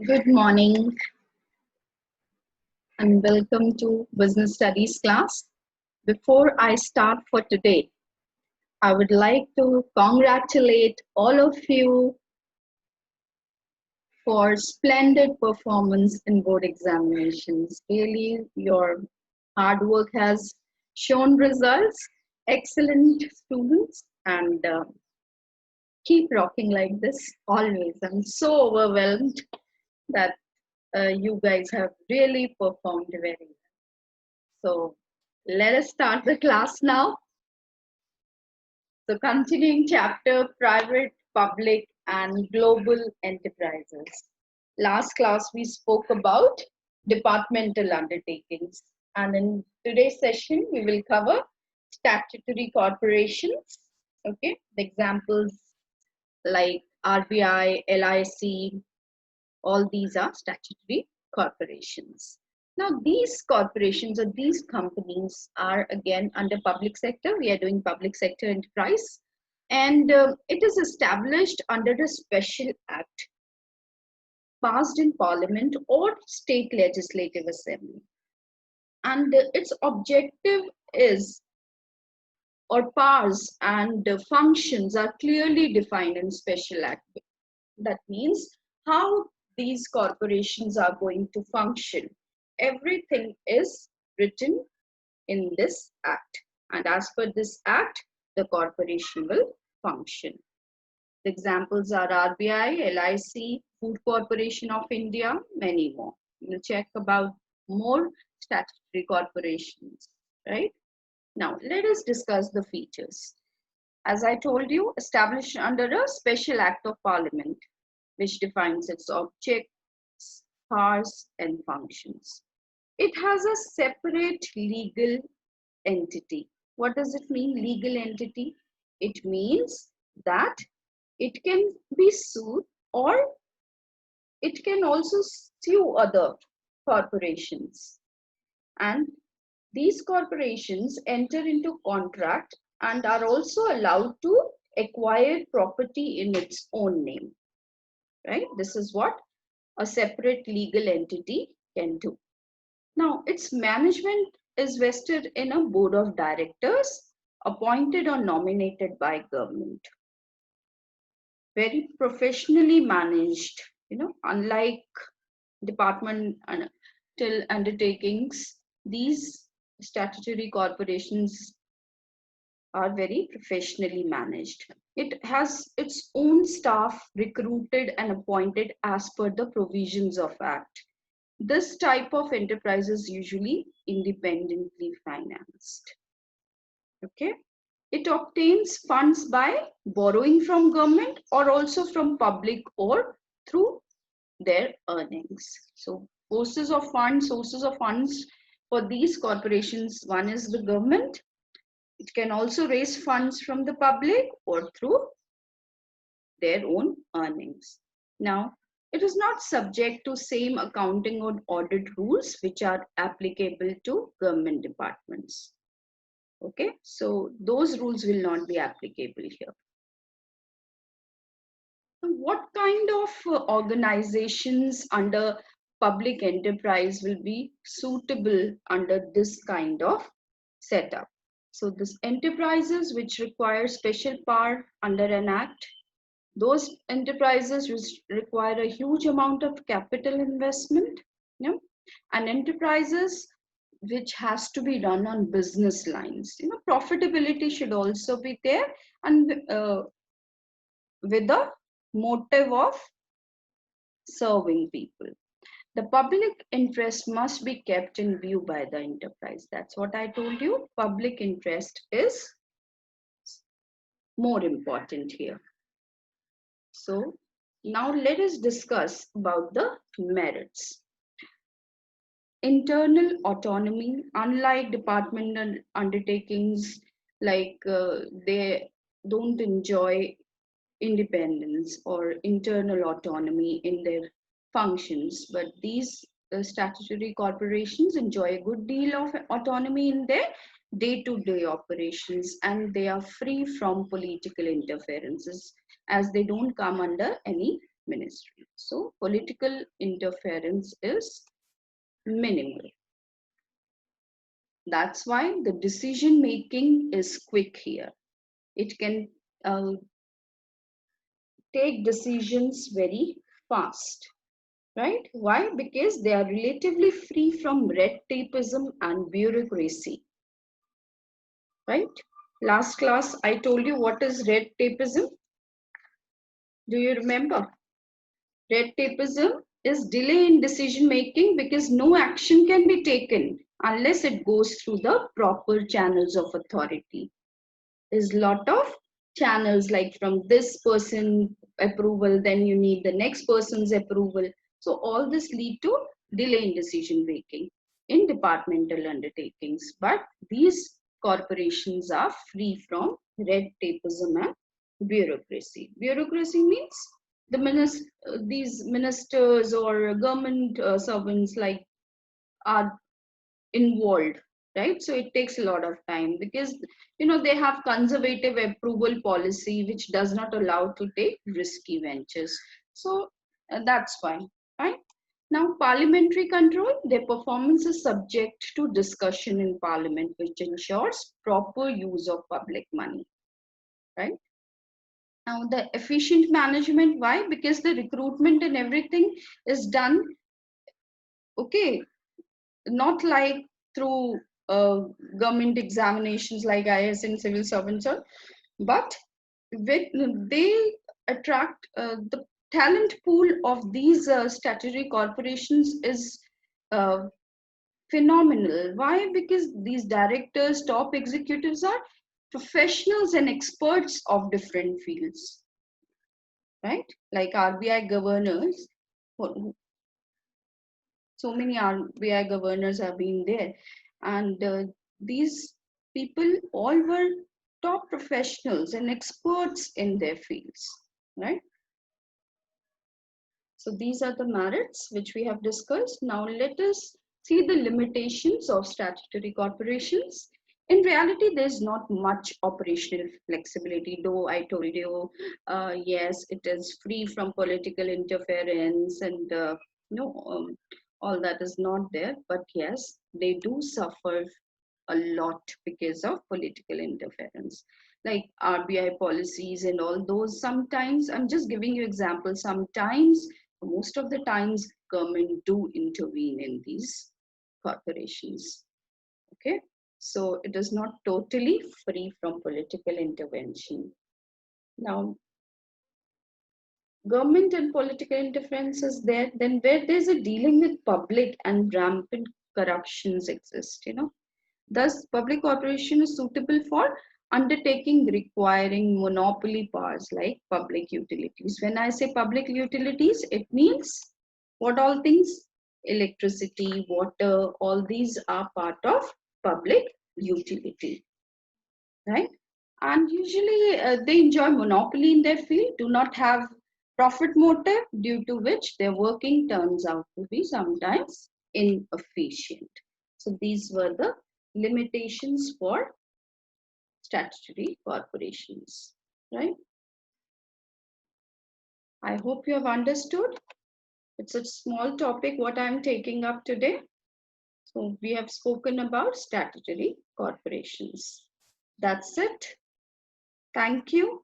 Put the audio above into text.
Good morning and welcome to Business Studies class. Before I start for today, I would like to congratulate all of you for splendid performance in board examinations. Really, your hard work has shown results. Excellent students and keep rocking like this always. I'm so overwhelmed that you guys have really performed very well. So let us start the class now. So continuing chapter, private, public and global enterprises. Last class we spoke about departmental undertakings, and in today's session we will cover statutory corporations. Okay, the examples like RBI, LIC, all these are statutory corporations. Now, these corporations or these companies are again under public sector. We are doing public sector enterprise, and it is established under a special act passed in parliament or state legislative assembly. And its objective is, or powers and functions are clearly defined in special act. That means how these corporations are going to function. Everything is written in this act, and as per this act, the corporation will function. The examples are RBI, LIC, Food Corporation of India, many more. We'll check about more statutory corporations, right? Now, let us discuss the features. As I told you, established under a special act of parliament, which defines its objects, powers, and functions. It has a separate legal entity. What does it mean, legal entity? It means that it can be sued or it can also sue other corporations. And these corporations enter into contract and are also allowed to acquire property in its own name. Right? This is what a separate legal entity can do. Now, its management is vested in a board of directors appointed or nominated by government. Very professionally managed, unlike departmental undertakings, these statutory corporations are very professionally managed. It has its own staff recruited and appointed as per the provisions of Act. This type of enterprise is usually independently financed. Okay. It obtains funds by borrowing from government or also from public or through their earnings. So sources of funds for these corporations, one is the government. It can also raise funds from the public or through their own earnings. Now, it is not subject to same accounting or audit rules which are applicable to government departments. Okay, so those rules will not be applicable here. What kind of organizations under public enterprise will be suitable under this kind of setup? So this enterprises which require special power under an act, those enterprises which require a huge amount of capital investment, and enterprises which has to be run on business lines. Profitability should also be there, and with the motive of serving people. The public interest must be kept in view by the enterprise. That's what I told you. Public interest is more important here. So now let us discuss about the merits. Internal autonomy, unlike departmental undertakings, like they don't enjoy independence or internal autonomy in their functions, but these statutory corporations enjoy a good deal of autonomy in their day-to-day operations, and they are free from political interferences as they don't come under any ministry. So political interference is minimal. That's why the decision making is quick here. It can take decisions very fast, right? Why? Because they are relatively free from red tapeism and bureaucracy, right? Last class, I told you what is red tapeism. Do you remember? Red tapeism is delay in decision making because no action can be taken unless it goes through the proper channels of authority. There's a lot of channels, like from this person approval, then you need the next person's approval. So all this lead to delay in decision making in departmental undertakings. But these corporations are free from red tapeism and bureaucracy. Bureaucracy means these ministers or government servants like are involved, right? So it takes a lot of time because they have conservative approval policy which does not allow to take risky ventures. So that's fine, right? Now parliamentary control, their performance is subject to discussion in parliament, which ensures proper use of public money, right? Now the efficient management, why? Because the recruitment and everything is done, okay, not like through government examinations like IS and civil servants are, but they attract the talent pool of these statutory corporations is uh, phenomenal. Why? Because these directors, top executives are professionals and experts of different fields, right? Like RBI governors, so many RBI governors have been there, and these people all were top professionals and experts in their fields, right? So these are the merits which we have discussed. Now let us see the limitations of statutory corporations. In reality, there's not much operational flexibility, though I told you, yes, it is free from political interference and all that is not there. But yes, they do suffer a lot because of political interference, like RBI policies and all those. Sometimes, I'm just giving you examples, sometimes, most of the times, government do intervene in these corporations, okay? So it is not totally free from political intervention. Now, government and political interference is there, then where there's a dealing with public and rampant corruptions exist, Thus, public corporation is suitable for undertaking requiring monopoly powers like public utilities. When I say public utilities, it means what all things? Electricity, water, all these are part of public utility, right? And usually they enjoy monopoly in their field, do not have profit motive, due to which their working turns out to be sometimes inefficient. So these were the limitations for statutory corporations, right? I hope you have understood. It's a small topic what I'm taking up today. So we have spoken about statutory corporations. That's it. Thank you.